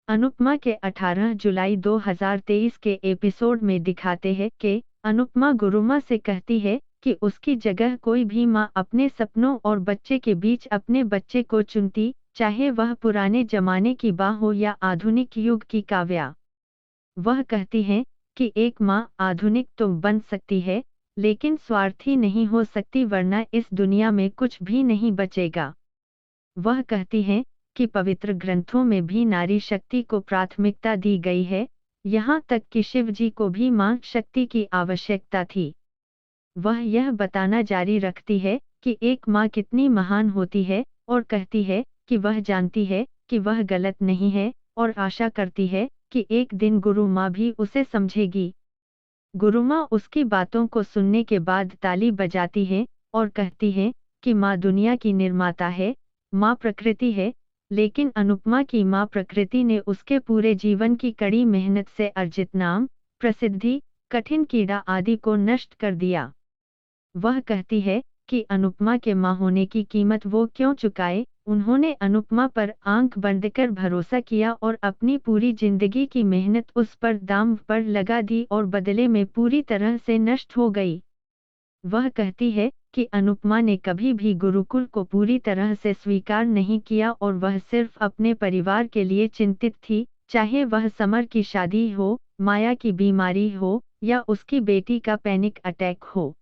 अनुपमा के 18 जुलाई 2023 के एपिसोड में दिखाते हैं कि अनुपमा गुरुमा से कहती है कि उसकी जगह कोई भी माँ अपने सपनों और बच्चे के बीच अपने बच्चे को चुनती, चाहे वह पुराने जमाने की बा हो या आधुनिक युग की काव्या। वह कहती हैं कि एक माँ आधुनिक तो बन सकती है, लेकिन स्वार्थी नहीं हो सकती, वरना इस दुनिया में कुछ भी नहीं बचेगा। वह कहती हैं कि पवित्र ग्रंथों में भी नारी शक्ति को प्राथमिकता दी गई है, यहाँ तक कि शिव जी को भी मां शक्ति की आवश्यकता थी। वह यह बताना जारी रखती है कि एक मां कितनी महान होती है और कहती है कि वह जानती है कि वह गलत नहीं है और आशा करती है कि एक दिन गुरु माँ भी उसे समझेगी। गुरु माँ उसकी बातों को सुनने के बाद ताली बजाती है और कहती है कि माँ दुनिया की निर्माता है, माँ प्रकृति है, लेकिन अनुपमा की माँ प्रकृति ने उसके पूरे जीवन की कड़ी मेहनत से अर्जित नाम, प्रसिद्धि, कठिन कीड़ा आदि को नष्ट कर दिया। वह कहती है कि अनुपमा के माँ होने की कीमत वो क्यों चुकाए। उन्होंने अनुपमा पर आंख बंद कर भरोसा किया और अपनी पूरी जिंदगी की मेहनत उस पर दांव पर लगा दी और बदले में पूरी तरह से नष्ट हो गई। वह कहती है कि अनुपमा ने कभी भी गुरुकुल को पूरी तरह से स्वीकार नहीं किया और वह सिर्फ अपने परिवार के लिए चिंतित थी, चाहे वह समर की शादी हो, माया की बीमारी हो या उसकी बेटी का पैनिक अटैक हो।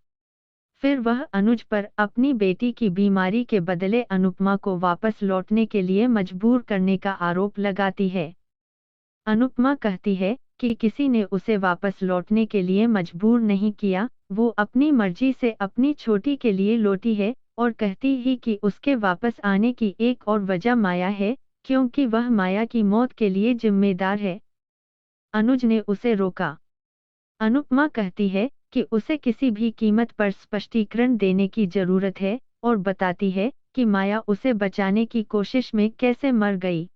फिर वह अनुज पर अपनी बेटी की बीमारी के बदले अनुपमा को वापस लौटने के लिए मजबूर करने का आरोप लगाती है। अनुपमा कहती है कि किसी ने उसे वापस लौटने के लिए मजबूर नहीं किया, वो अपनी मर्जी से अपनी छोटी के लिए लौटी है और कहती ही कि उसके वापस आने की एक और वजह माया है, क्योंकि वह माया की मौत के लिए जिम्मेदार है। अनुज ने उसे रोका। अनुपमा कहती है कि उसे किसी भी कीमत पर स्पष्टीकरण देने की जरूरत है और बताती है कि माया उसे बचाने की कोशिश में कैसे मर गई।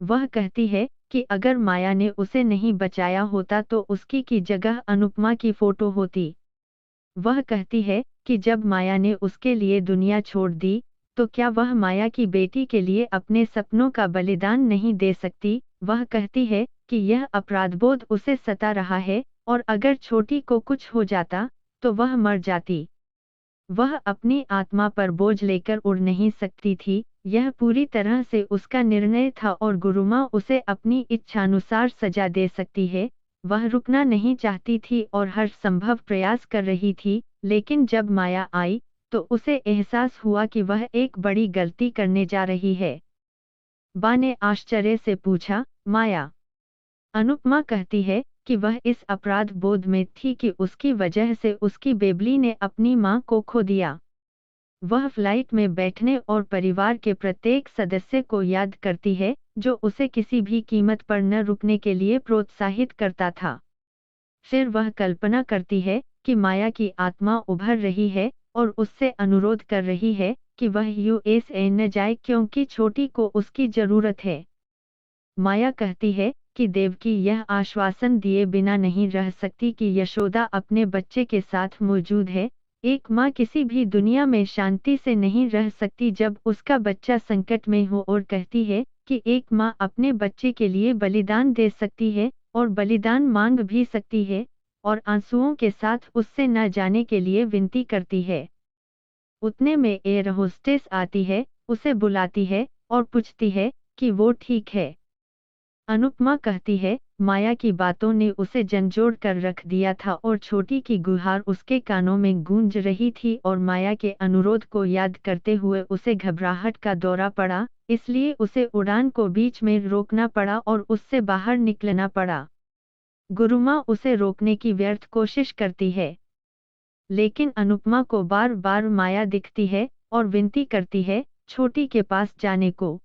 वह कहती है कि अगर माया ने उसे नहीं बचाया होता तो उसकी की जगह अनुपमा की फोटो होती। वह कहती है कि जब माया ने उसके लिए दुनिया छोड़ दी, तो क्या वह माया की बेटी के लिए अपने सपनों का बलिदान नहीं दे सकती। वह कहती है कि यह अपराधबोध उसे सता रहा है और अगर छोटी को कुछ हो जाता, तो वह मर जाती। वह अपनी आत्मा पर बोझ लेकर उड़ नहीं सकती थी, यह पूरी तरह से उसका निर्णय था और गुरुमा उसे अपनी इच्छानुसार सजा दे सकती है। वह रुकना नहीं चाहती थी और हर संभव प्रयास कर रही थी, लेकिन जब माया आई, तो उसे एहसास हुआ कि वह एक बड़ी गलती करने जा रही है। बा ने आश्चर्य से पूछा, माया? अनुपमा कहती है कि वह इस अपराध बोध में थी कि उसकी वजह से उसकी बेबली ने अपनी मां को खो दिया। वह फ्लाइट में बैठने और परिवार के प्रत्येक सदस्य को याद करती है, जो उसे किसी भी कीमत पर न रुकने के लिए प्रोत्साहित करता था। फिर वह कल्पना करती है कि माया की आत्मा उभर रही है और उससे अनुरोध कर रही है कि वह यूएसए न जाए क्योंकि छोटी को उसकी जरूरत है। माया कहती है कि देवकी यह आश्वासन दिए बिना नहीं रह सकती कि यशोदा अपने बच्चे के साथ मौजूद है। एक माँ किसी भी दुनिया में शांति से नहीं रह सकती जब उसका बच्चा संकट में हो और कहती है कि एक माँ अपने बच्चे के लिए बलिदान दे सकती है और बलिदान मांग भी सकती है और आंसुओं के साथ उससे न जाने के लिए विनती करती है। उतने में एयर होस्टेस आती है, उसे बुलाती है और पूछती है कि वो ठीक है। अनुपमा कहती है, माया की बातों ने उसे झंझोड़ कर रख दिया था और छोटी की गुहार उसके कानों में गूंज रही थी और माया के अनुरोध को याद करते हुए उसे घबराहट का दौरा पड़ा, इसलिए उसे उड़ान को बीच में रोकना पड़ा और उससे बाहर निकलना पड़ा। गुरुमा उसे रोकने की व्यर्थ कोशिश करती है, लेकिन अनुपमा को बार बार माया दिखती है और विनती करती है छोटी के पास जाने को।